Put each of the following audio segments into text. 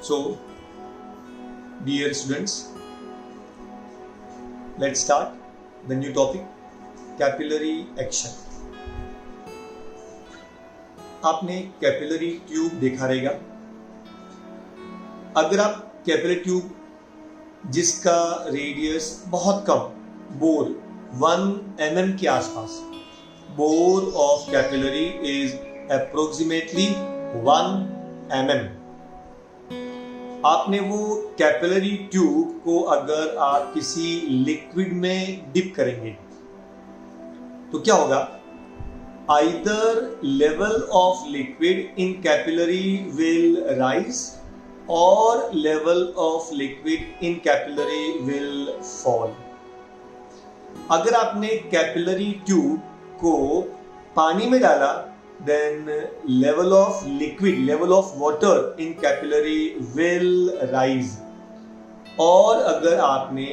So, dear students, let's start the new topic, capillary action. आपने capillary tube देखा रहेगा. अगर आप कैपिलरी ट्यूब जिसका रेडियस बहुत कम, बोर 1 mm के आसपास, bore of capillary is approximately 1 mm. आपने वो कैपिलरी ट्यूब को अगर आप किसी लिक्विड में डिप करेंगे तो क्या होगा? Either level of liquid in capillary will rise or level of liquid in capillary will fall. अगर आपने कैपिलरी ट्यूब को पानी में डाला, then level of liquid, level of water in capillary will rise. और अगर आपने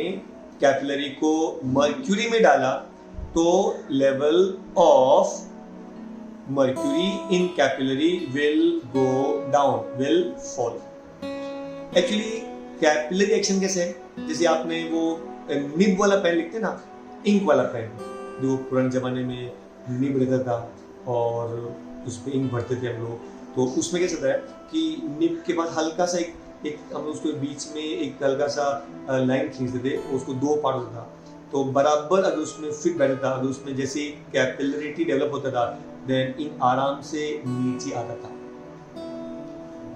कैपिलरी को मर्क्यूरी में डाला तो level of mercury in capillary will go down, will fall. Actually capillary action कैसे है? जैसे आपने वो निब वाला पेन लिखते हैं ना, इंक वाला पेन, जो पुराने जमाने में निब रहता था और उस पे इंक भरते थे हम लोग. तो उसमें कैसा था कि निब के बाद हल्का सा एक हम उसको बीच में एक हल्का सा लाइन खींचते थे, उसको 2 पार्ट होता था. तो बराबर अगर उसमें फिट बैठता था, अगर उसमें जैसे कैपिलरिटी डेवलप होता था, देन इन आराम से नीचे आता था.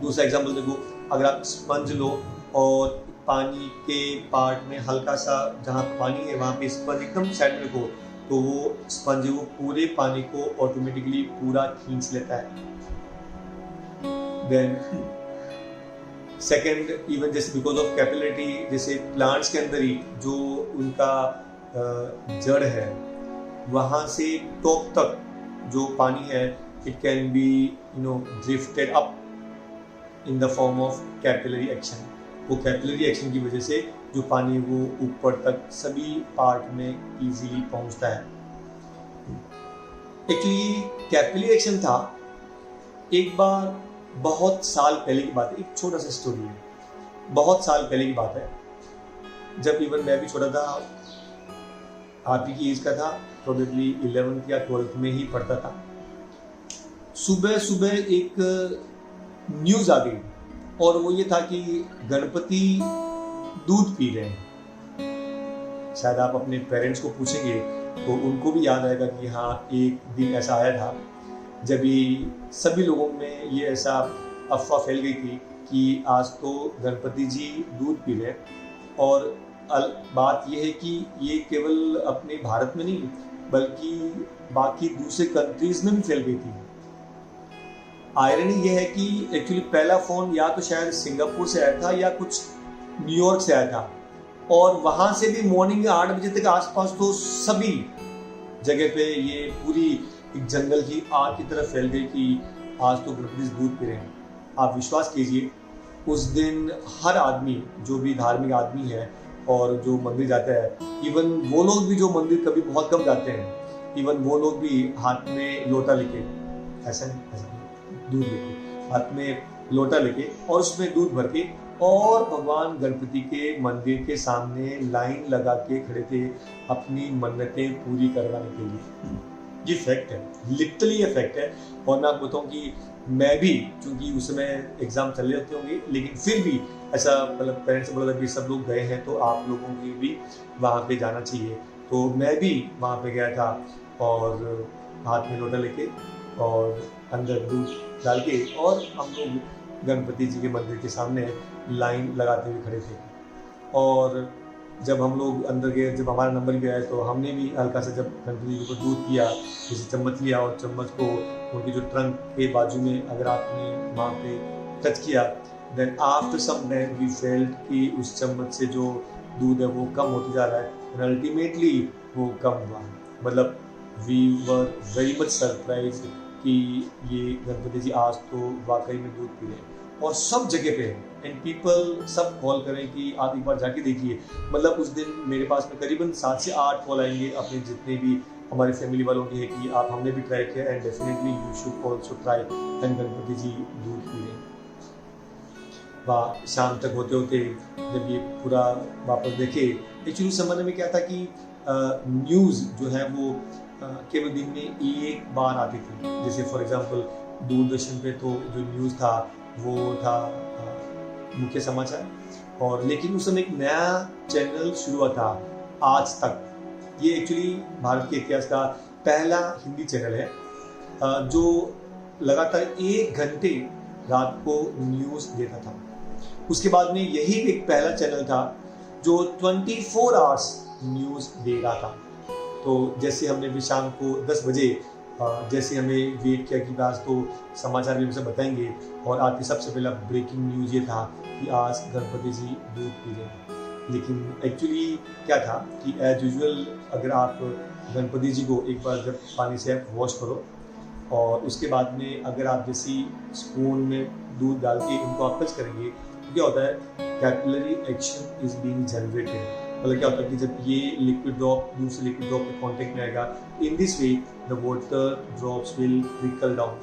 दूसरा एग्जांपल देखो, अगर आप स्पंज लो और पानी के पार्ट में हल्का सा जहाँ पानी है वहाँ पे स्पंज एकदम साइड में रखो, तो वो स्पंज वो पूरे पानी को ऑटोमेटिकली पूरा खींच लेता है. देन सेकेंड, इवन जैसे बिकॉज ऑफ कैपिलरिटी, जैसे प्लांट्स के अंदर ही जो उनका जड़ है वहाँ से टॉप तक जो पानी है, it can be drifted up in the form of capillary action. वो कैपिलरी एक्शन की वजह से जो पानी वो ऊपर तक सभी पार्ट में इजीली पहुंचता है. एक्चुअली कैपिलरी एक्शन था एक बार, बहुत साल पहले की बात है. एक छोटा सा स्टोरी है, बहुत साल पहले की बात है, जब इवन मैं भी छोटा था, आप ही की एज का था, प्रोबेबली 11th या 12th में ही पढ़ता था. सुबह सुबह एक न्यूज आ गई और वो ये था कि गणपति दूध पी रहे हैं. शायद आप अपने पेरेंट्स को पूछेंगे तो उनको भी याद आएगा कि हाँ, एक दिन ऐसा आया था जब ये सभी लोगों में ये ऐसा अफवाह फैल गई थी कि आज तो गणपति जी दूध पी रहे हैं. और बात यह है कि ये केवल अपने भारत में नहीं बल्कि बाकी दूसरे कंट्रीज में भी फैल गई थी. आयरनी यह है कि एक्चुअली पहला फोन या तो शायद सिंगापुर से आया था या कुछ न्यूयॉर्क से आया था, और वहां से भी मॉर्निंग 8 बजे तक आसपास तो सभी जगह पे ये पूरी एक जंगल की आग की तरह फैल गई कि आज तो गणपति दूध पी रहे हैं. आप विश्वास कीजिए, उस दिन हर आदमी, जो भी धार्मिक आदमी है और जो मंदिर जाता है, इवन वो लोग भी जो मंदिर कभी बहुत कम जाते हैं, इवन वो लोग भी हाथ में लोटा लेके, ऐसा दूध लेके, हाथ में लोटा लेके और उसमें दूध भर के, और भगवान गणपति के मंदिर के सामने लाइन लगा के खड़े थे अपनी मन्नतें पूरी करवाने के लिए. ये फैक्ट है, लिटरली ये फैक्ट है. और मैं आपको बताऊं कि मैं भी, चूंकि उस समय एग्जाम चल रहे होते होंगे, लेकिन फिर भी ऐसा मतलब पेरेंट्स से बोला था कि सब लोग गए हैं तो आप लोगों की भी वहाँ पे जाना चाहिए. तो मैं भी वहाँ पे गया था और हाथ में लोटा लेके और अंदर दूध डाल के, और हम लोग गणपति जी के मंदिर के सामने लाइन लगाते हुए खड़े थे. और जब हम लोग अंदर गए, जब हमारा नंबर भी आया तो हमने भी हल्का सा जब गणपति जी को दूध किया, जैसे चम्मच लिया और चम्मच को उनके जो ट्रंक के बाजू में अगर आपने वहाँ पे टच किया, then after some time we felt कि उस चम्मच से जो दूध है वो कम होते जा रहा है, एंड अल्टीमेटली वो कम हुआ. मतलब we were very much surprise कि ये गणपति जी आज तो वाकई में दूध पी रहे हैं. और सब जगह पे है, एंड पीपल सब कॉल करें कि आप एक बार जाके देखिए. मतलब उस दिन मेरे पास में करीबन 7 से 8 कॉल आएंगे अपने जितने भी हमारी फैमिली वालों की है कि आप, हमने भी ट्राई किया and definitely you should also try, and Ganpati ji दूध पी रहे हैं. वहाँ शाम तक होते होते जब ये पूरा वापस देखे, एक्चुअली उस ज़माने में क्या था कि न्यूज़ जो है वो केवल दिन में एक बार आती थी। जैसे फॉर एग्जांपल दूरदर्शन पे तो जो न्यूज़ था वो था मुख्य समाचार, और लेकिन उस समय एक नया चैनल शुरू हुआ था, आज तक। ये एक्चुअली भारत के इतिहास का पहला हिंदी चैनल है जो लगातार 1 घंटे रात को न्यूज़ देता था। उसके बाद में यही एक पहला चैनल था जो 24 आवर्स न्यूज़ दे रहा था। तो जैसे हमने भी शाम को 10 बजे जैसे हमें वेट किया कि आज तो समाचार भी हमसे बताएंगे, और आज की सबसे पहला ब्रेकिंग न्यूज़ ये था कि आज गणपति जी दूध पी रहे हैं। लेकिन एक्चुअली क्या था कि एज यूजुअल अगर आप गणपति जी को एक बार जब पानी से आप वॉश करो और उसके बाद में अगर आप जैसी स्पून में दूध डाल के इनको आप टच करेंगे तो क्या होता है, capillary action is being generated. मतलब क्या होता है कि जब ये लिक्विड ड्रॉप दूसरे लिक्विड ड्रॉप के कांटेक्ट में आएगा, in this way the water drops will trickle down.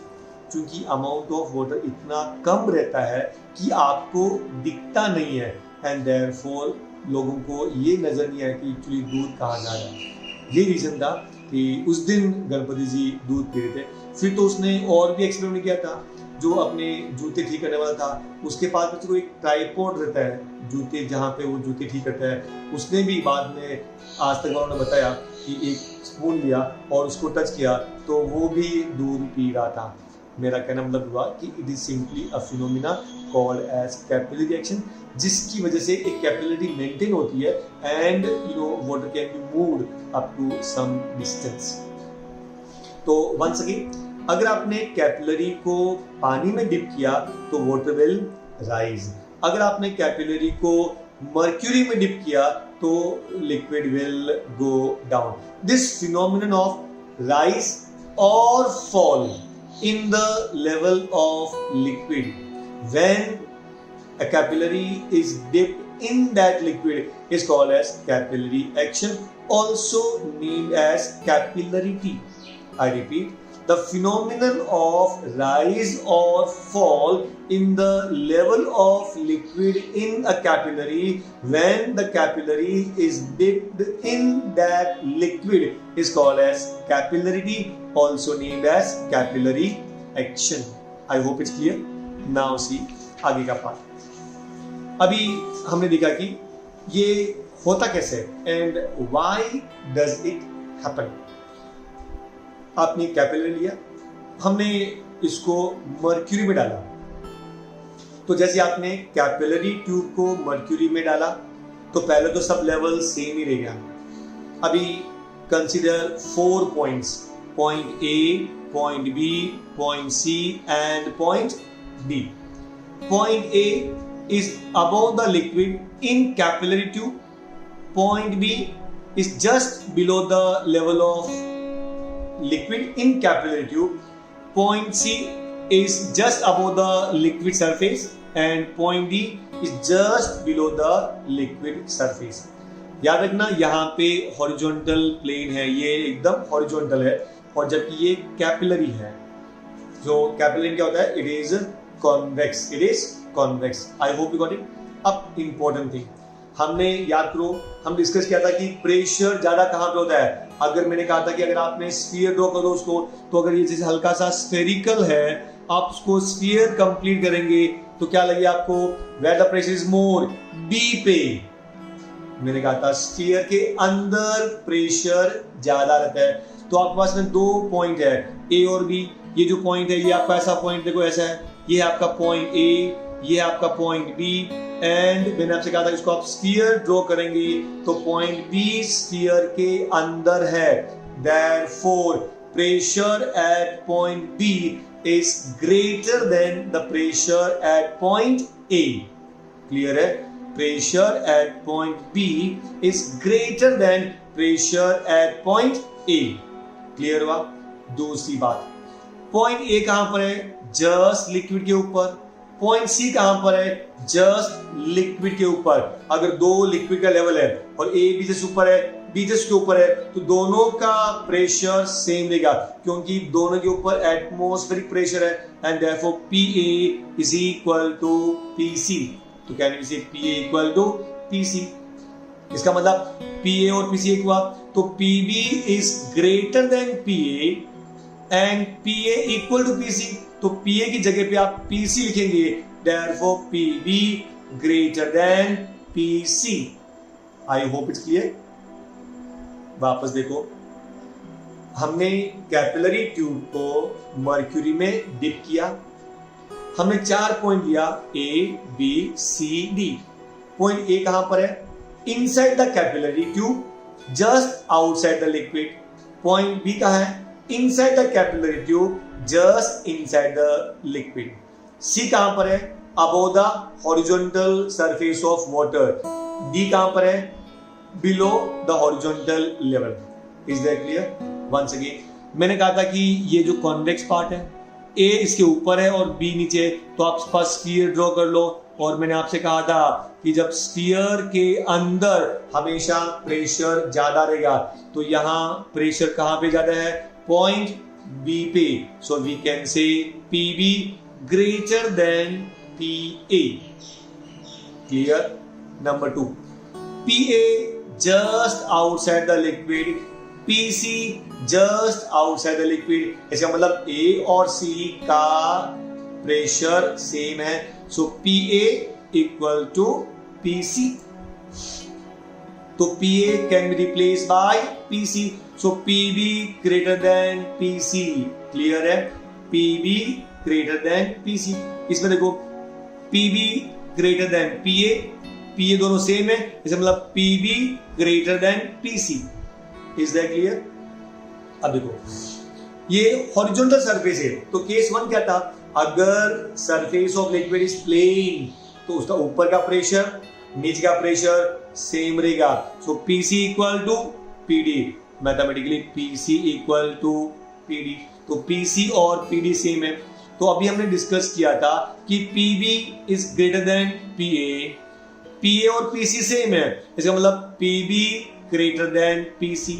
क्योंकि अमाउंट ऑफ वाटर इतना कम रहता है कि आपको दिखता नहीं है, एंड देयरफॉर लोगों को ये नजर नहीं आया कि एक्चुअली दूध कहाँ जा रहा है। ये रीजन था कि उस दिन गणपति जी दूध पी रहे थे। फिर तो उसने और भी एक्सपेरिमेंट किया था। जो अपने जूते ठीक करने वाला था उसके पास में एक ट्राइपॉड रहता है, जूते जहाँ पे वो जूते ठीक करता है, उसने भी बाद में आज तक वालों ने बताया कि एक स्पून लिया और उसको टच किया तो वो भी दूध पी रहा था। मेरा कहना मतलब हुआ कि it is simply a phenomena called as capillary action, जिसकी वजह से एक कैपिलरिटी मेंटेन होती है and water can be moved up to some distance. तो वंस अगेन, अगर आपने कैपिलरी को पानी में डिप किया तो वाटर विल राइज। अगर आपने कैपिलरी को मर्क्यूरी में डिप किया तो liquid will go down. This phenomenon of rise और fall in the level of liquid when a capillary is dipped in that liquid is called as capillary action, also named as capillarity. I repeat, the phenomenon of rise or fall in the level of liquid in a capillary when the capillary is dipped in that liquid is called as capillarity, also named as capillary action. I hope it's clear. Now see आगे का part. अभी हमने देखा कि ये होता कैसे and why does it happen। आपने कैपिलरी लिया, हमने इसको मर्क्यूरी में डाला, तो जैसे आपने कैपिलरी ट्यूब को मर्क्यूरी में डाला तो पहले तो सब लेवल सेम ही रह गया। अभी consider 4 points, point A, point B, point C and point D. Point A is above the liquid in capillary tube, point B is just below the level of liquid in capillary tube, point C is just above the liquid surface and point D is just below the liquid surface। याद रखना यहाँ पे horizontal plane है, ये एकदम horizontal है, और जबकि ये कैपिलरी है। जो कैपिलरी क्या होता है, it is convex, it is convex. I hope you got it. अब इंपॉर्टेंट थिंग हमने याद करो, हम डिस्कस किया था कि प्रेशर ज्यादा कहां पे होता है। अगर मैंने कहा था कि अगर आपने स्फीयर ड्रॉ करो उसको, तो अगर ये जैसे हल्का सा स्फेरिकल है, आप उसको स्फीयर कंप्लीट करेंगे तो क्या लगे आपको, where the pressure is more, B पे। मैंने कहा था स्फीयर के अंदर प्रेशर ज्यादा रहता है। तो आपके पास में 2 पॉइंट है, ए और बी। ये जो पॉइंट है ये आपका ऐसा पॉइंट देखो ऐसा है, ये आपका पॉइंट ए, ये आपका पॉइंट बी, एंड मैंने आपसे कहा था इसको आप स्फीयर ड्रॉ करेंगे तो पॉइंट बी स्फीयर के अंदर है। Therefore pressure at point B is greater than the pressure at point A. Clear है? Pressure at point B is greater than pressure at point A. Clear हुआ? दूसरी बात, point A कहां पर है, जस्ट लिक्विड के ऊपर। पॉइंट सी कहां पर है, जस्ट लिक्विड के ऊपर। अगर 2 लिक्विड का लेवल है और ए बी से ऊपर है, B जस्ट के ऊपर है, तो दोनों का प्रेशर सेम रहेगा क्योंकि दोनों के ऊपर एटमॉस्फेरिक प्रेशर है, and therefore PA is equal to PC। तो can we say PA equal to PC। इसका मतलब PA और PC एक हुआ, तो PB is greater than PA and PA equal to PC। तो PA की जगह पे आप PC लिखेंगे, therefore PB greater than PC। I hope it's clear. वापस देखो, हमने कैपिलरी ट्यूब को मर्क्यूरी में डिप किया, हमने 4 पॉइंट लिया A, B, C, D। Point A कहां पर है? Inside the capillary tube, just outside the liquid. Point B कहां है? Inside the capillary tube, just inside the liquid. C कहां पर है? Above the horizontal surface of water. D कहां पर है? Below the horizontal level. Is that clear? Once again, मैंने कहा था कि ये जो कॉन्वेक्स पार्ट है, A इसके ऊपर है और B नीचे, तो आप फर्स्ट स्फीयर ड्रॉ कर लो। और मैंने आपसे कहा था कि जब स्फीयर के अंदर हमेशा प्रेशर ज्यादा रहेगा, तो यहां प्रेशर कहां पे ज्यादा है? पॉइंट B पे। So we can say PB greater than PA। Clear? Number 2, PA just outside the liquid, PC just outside the liquid। इसका मतलब A और C का प्रेशर सेम है, सो PA इक्वल टू PC। तो PA can be replace by PC, so PB greater than PC। Clear है? PB greater than PC। इसमें देखो, PB greater than PA, PA दोनों सेम है, इसका मतलब PB greater than PC। Is that clear? अब देखो, ये हॉरिजॉन्टल सरफेस है, तो केस 1 क्या था? अगर surface of liquid is plane, तो उसका ऊपर का प्रेशर नीचे का प्रेशर सेम रहेगा, so PC equal to PD। Mathematically PC equal to PD, तो PC और PD सेम है। तो अभी हमने डिस्कस किया था कि PB is greater than PA, PA और PC सेम है, इसका मतलब PB greater than PC।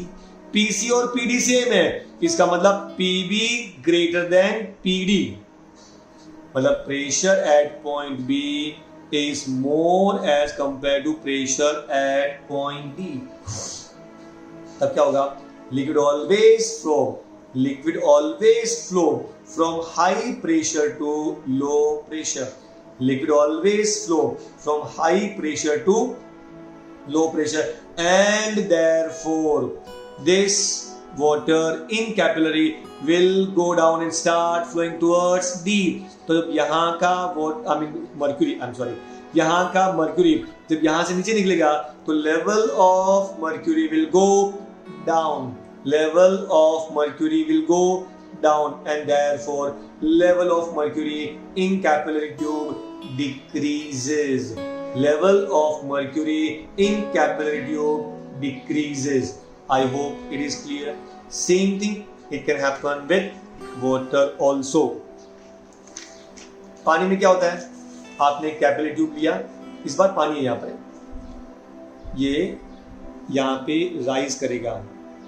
PC और PD सेम है, इसका मतलब PB ग्रेटर देन PD। मतलब pressure at point B is more as compared to pressure at point D। तब क्या होगा? Liquid always flow from high pressure to low pressure। Liquid always flow from high pressure to low pressure, and therefore this water in capillary will go down and start flowing towards D। तो जब यहाँ का यहाँ का mercury जब यहाँ से नीचे निकलेगा, तो level of mercury will go down, level of mercury will go down, and therefore level of mercury in capillary tube decreases। Level of mercury in capillary tube decreases। I hope it is clear। Same thing it can happen with water also। पानी में क्या होता है? आपने capillary tube लिया, इस बार पानी है यहाँ पर, ये यहाँ पे राइज करेगा।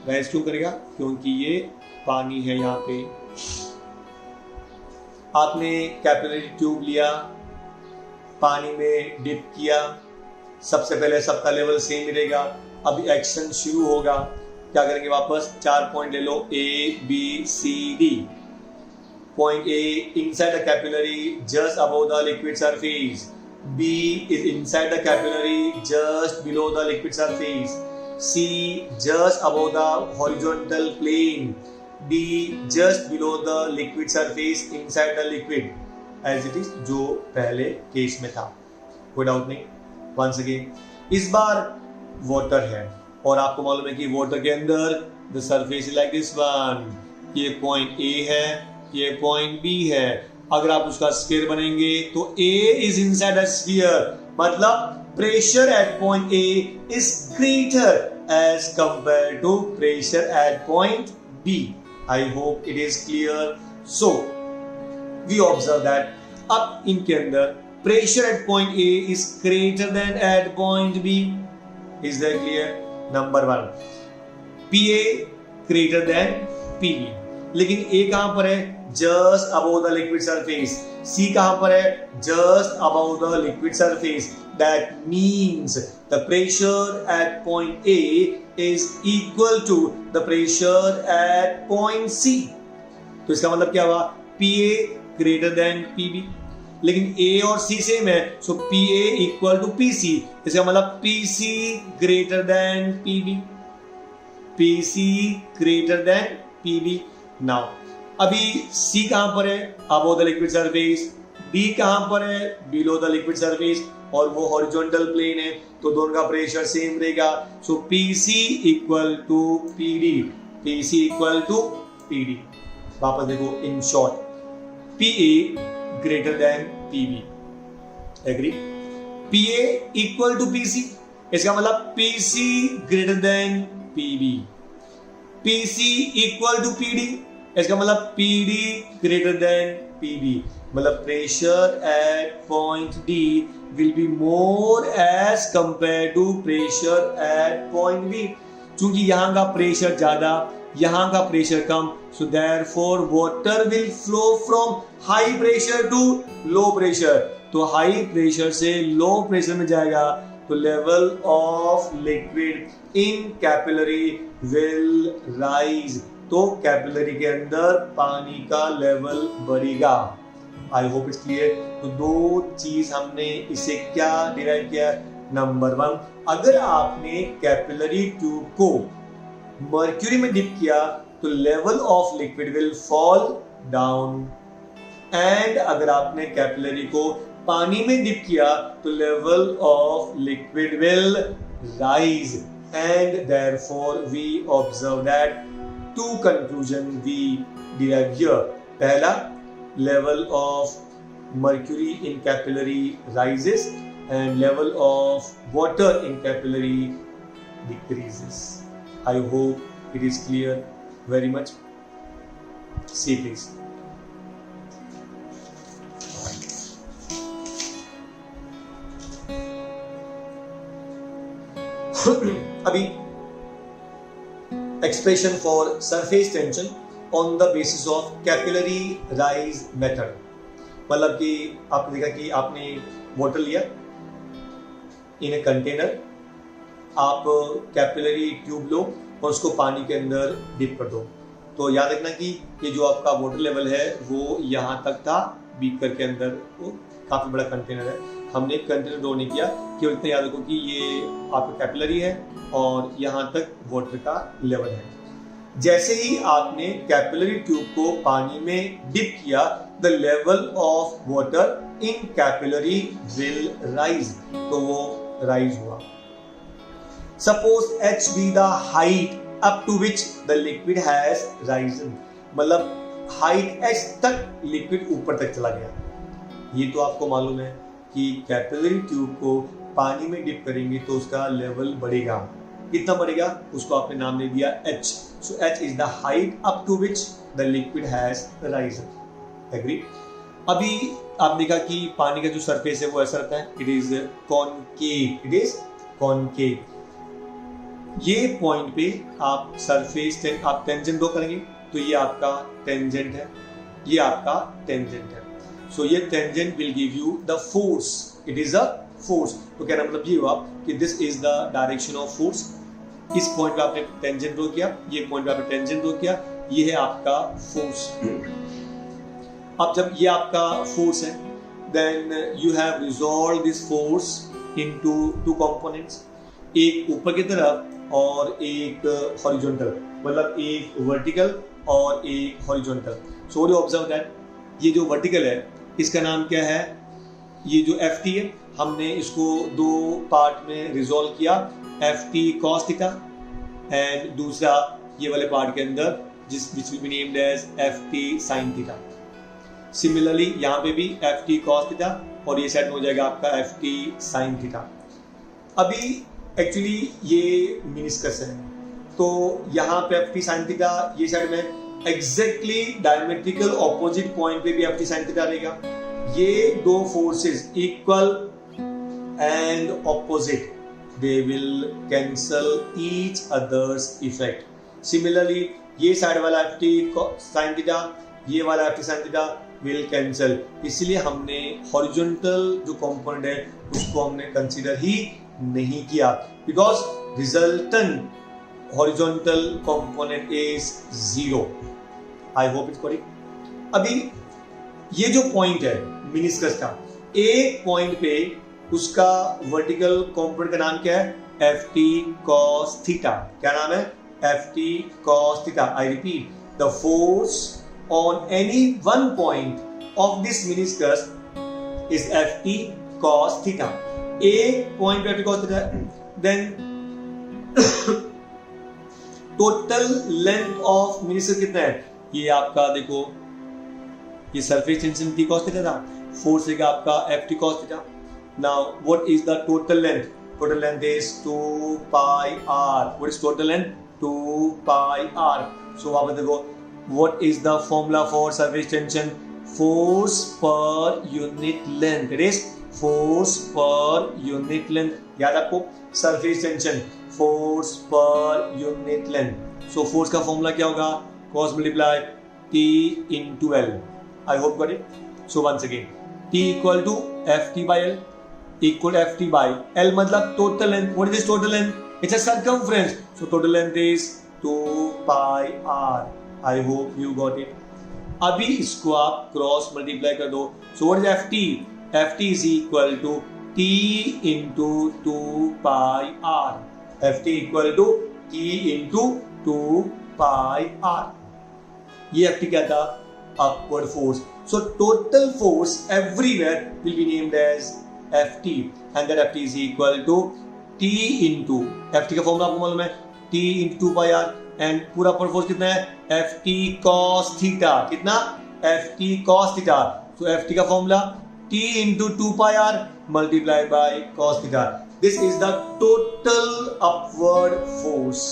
राइज क्यों करेगा? क्योंकि ये पानी है यहाँ पे। आपने कैपिलरी ट्यूब लिया, पानी में डिप किया, सबसे पहले सबका लेवल सेम रहेगा। अभी एक्शन शुरू होगा, क्या करेंगे? वापस 4 पॉइंट ले लो, A, B, C, D। Point A inside the capillary just above the liquid surface, B is inside the capillary just below the liquid surface, C just above the horizontal plane, D just below the liquid surface inside the liquid, as it is जो पहले case में था। कोई doubt नहीं? Once again, इस बार water है और आपको मालूम है कि वाटर के अंदर the surface is like this one. ये पॉइंट A है, ये पॉइंट B है। अगर आप उसका स्फीयर बनेंगे तो A is inside a sphere, मतलब pressure at point A is greater as compared to pressure at point B। I hope it is clear। So we observe that अब इनके अंदर pressure at point A is greater than at point B। Is that clear? Number 1 PA greater than PB, लेकिन A कहां पर है? Just above the liquid surface. C कहां पर है? Just above the liquid surface. That means the pressure at point A is equal to the pressure at point C. तो इसका मतलब क्या हुआ? PA greater than PB, लेकिन A और C सेम है, so PA equal to PC। इसका मतलब PC greater than PB, PC greater than PB। Now अभी C कहां पर है? above the liquid surface। D कहां पर है? below the liquid surface, और वो हॉरिजॉन्टल प्लेन है, तो दोनों का प्रेशर सेम रहेगा। So PC equal to PD, PC equal to PD। वापस देखो, in short PA greater than PB, agree? PA equal to PC, इसका मतलब PC greater than PB। PC equal to PD, इसका मतलब PD ग्रेटर देन PB। मतलब pressure at point D will be more as compared to pressure at point B। चूंकि यहां का pressure ज्यादा, यहां का pressure come, so therefore water will flow from high pressure to low pressure। तो high pressure से low pressure में जाएगा, तो level of liquid in capillary will rise. तो कैपिलरी के अंदर पानी का लेवल बढ़ेगा। आई होप इट्स क्लियर। तो दो चीज हमने इसे क्या डिराइव किया? नंबर 1, अगर आपने कैपिलरी ट्यूब को मर्क्यूरी में डिप किया तो level of liquid will fall down, and अगर आपने कैपिलरी को पानी में डिप किया तो level of liquid will rise, and therefore we observe that two conclusion we derive here. पहला, level of mercury in capillary rises and level of water in capillary decreases. I hope it is clear very much. See please. अभी expression for surface tension on the basis of capillary rise method। मतलब कि आपने देखा कि आपने water लिया इन a container, आप capillary tube लो और उसको पानी के अंदर डिप कर दो। तो याद रखना कि ये जो आपका वाटर लेवल है वो यहाँ तक था, बीकर के अंदर वो काफ़ी बड़ा कंटेनर है, हमने कंटेनर ड्रॉ नहीं किया, केवल इतना याद रखो कि ये आपका कैपिलरी है और यहाँ तक वाटर का लेवल है। जैसे ही आपने कैपिलरी ट्यूब को पानी में डिप किया, the level of water in capillary will rise, तो वो राइज हुआ। Suppose h be the height up to which the liquid has risen, मतलब हाइट h तक लिक्विड ऊपर तक चला गया। ये तो आपको मालूम है कि कैपिलरी ट्यूब को पानी में डिप करेंगे तो उसका लेवल बढ़ेगा। कितना बढ़ेगा? उसको आपने नाम दे दिया h। So h is the height up to which the liquid has risen. Agree? अभी आप देखा कि पानी का जो सरफेस है वो ऐसा रहता है, it is concave, it is concave। ये पॉइंट पे आप सरफेस आप टेंजेंट ड्रॉ करेंगे तो ये आपका टेंजेंट है, ये आपका टेंजेंट है। सो ये tangent will give you the force, it is a force. तो कहना मतलब ये हुआ कि this is the direction of force. इस पॉइंट पे आपने टेंजेंट ड्रॉ किया, ये पॉइंट पे आपने टेंजेंट ड्रॉ किया, ये है आपका फोर्स। अब जब ये आपका फोर्स है, then you have resolve this force into two components, एक ऊपर की तरफ और एक हॉरिजॉन्टल, मतलब एक वर्टिकल और एक horizontal. So you observe that ये जो वर्टिकल है इसका नाम क्या है? ये जो Ft है हमने इसको दो पार्ट में रिजॉल्व किया, Ft cos थीटा एंड दूसरा ये वाले पार्ट के अंदर which will be named as Ft sin theta. Similarly यहाँ पे भी Ft cos थीटा और ये साइड में हो जाएगा आपका Ft sin थीटा। अभी एक्चुअली ये मिनिस्कस है तो यहाँ पे Ft sin थीटा ये साइड में एग्जैक्टली डायमेट्रिकल ऑपोजिट पॉइंट पे भी Ft sin थीटा रहेगा। ये दो forces equal and opposite they will cancel each other's effect. Similarly, ये साइड वाला ft sin थीटा, ये वाला ft sin theta will cancel. इसलिए हमने horizontal जो component है उसको हमने consider ही नहीं किया, because resultant horizontal component is 0. I hope it's correct. अभी ये जो पॉइंट है मेनिस्कस का, एक पॉइंट पे उसका वर्टिकल कंपोनेंट का नाम क्या है? ft cos theta. क्या नाम है? ft cos theta. I repeat, the force on any one point of this meniscus is ft cos theta. एक पॉइंट पे ft cos theta. Then total length of meniscus कितना है? ये आपका देखो, ये surface tension t cos theta था, force है आपका ft cos theta. Now what is the total length? Total length is 2 pi r. What is total length? 2 pi r. सो वहां पर देखो, what is the formula for surface tension? Force per unit length. It is force per unit length. याद आपको surface tension, force per unit length. So force का formula क्या होगा? cos multiply t into l. I hope got it. So once again, t equal to ft by l equal ft by l मतलब total length. What is this total length? It's a circumference. So total length is 2 pi r. I hope you got it. अभी इसको आप cross multiply कर दो. So what is ft? ft is equal to t into 2 pi r. ft equal to t into 2 pi r. ये ft क्या था? Upward force. So total force everywhere will be named as ft, and that ft is equal to t into ft का formula आपको मालूम है, t into 2 pi r, and पूरा पर force कितना है? ft cos theta. कितना? ft cos theta. So ft का formula t into 2 pi r multiplied by cos theta. This is the total upward force.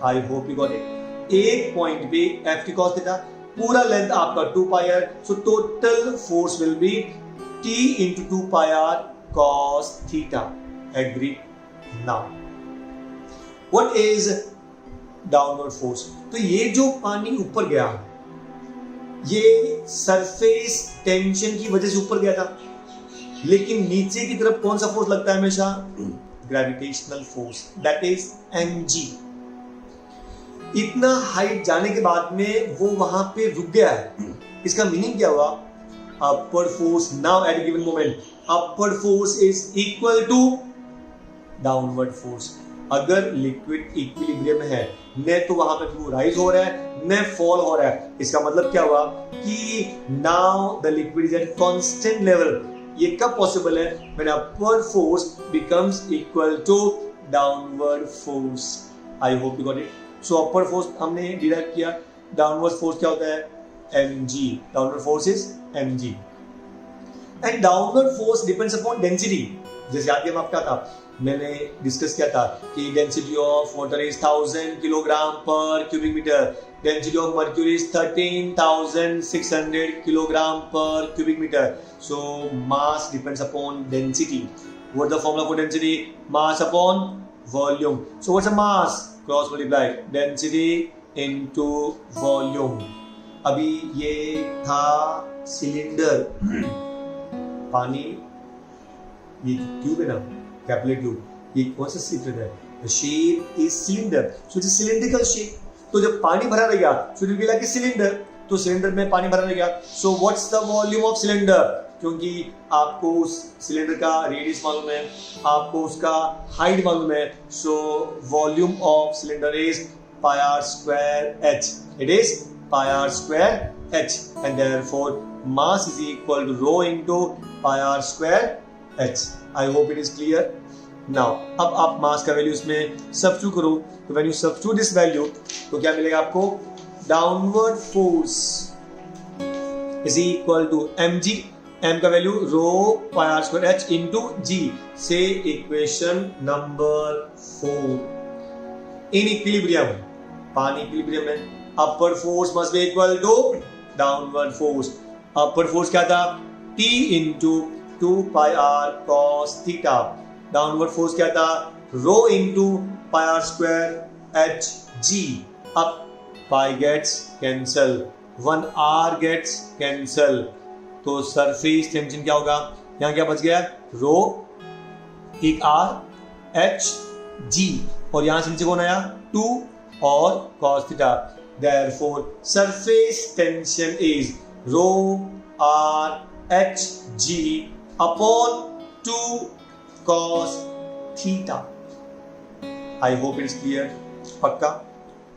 I hope you got it. एक point पे ft cos theta, पूरा length आपका 2 pi r. So total force will be t into 2 pi r cos theta. Agree? Now, what is downward force? तो ये जो पानी ऊपर गया, ये सरफेस टेंशन की वजह से ऊपर गया था, लेकिन नीचे की तरफ कौन सा फोर्स लगता है हमेशा? Gravitational force. That is mg. इतना हाइट जाने के बाद में वो वहां पे रुक गया है. इसका मीनिंग क्या हुआ? Upward force now at given moment, upward force is equal to downward force. अगर लिक्विड इक्विलिब्रियम में है, न तो वहां पे फ्लो राइज हो रहा है न फॉल हो रहा है. इसका मतलब क्या हुआ? कि now the liquid is at constant level. ये कब पॉसिबल है? When upward force becomes equal to downward force. I hope you got it. So upward force हमने डिराइव किया. डाउनवर्ड फोर्स क्या होता है? mg. Downward force is mg. And downward force depends upon density. जैसे आगे हम आपका था, मैंने डिस्कस किया था कि density of water is 1000 kilogram per cubic metre. Density of mercury is 13,600 kilogram per cubic metre. So mass depends upon density. What the formula for density? Mass upon volume. So what's a mass? Cross multiply density into volume. अभी ये था cylinder, पानी, ये tube है ना, capillary tube. ये कौन सा शेप है? The shape is cylinder. So it is cylindrical shape. तो जब पानी भरा रहेगा, so it will be like a cylinder. तो सिलेंडर में पानी भरा रहेगा. So what's the volume of cylinder? क्योंकि आपको उस सिलेंडर का रेडियस मालूम है, आपको उसका हाइट मालूम है. So volume of cylinder is pi r square h. It is pi r square h, and therefore mass is equal to rho into pi r square h. I hope it is clear. Now, अब आप मास का value इसमें substitute करो. तो when you substitute this value, तो क्या मिलेगा आपको? Downward force is equal to mg. m का value rho pi r square h into g. से इक्वेशन नंबर 4. इन इक्विलिब्रियम, पानी इक्विलिब्रियम में, upward force must be equal to downward force. Upward force क्या था? t into 2 pi r cos theta. Downward force क्या था? Rho into pi r square h g. अब पाई gets cancel, 1 r gets cancel, तो surface tension क्या होगा? यहां क्या बच गया? रो, एक आर, एच जी, और यहां से नीचे कौन आया? 2 और cos theta. Therefore, surface tension is rho r h g upon 2 cos theta. I hope it's clear. पक्का?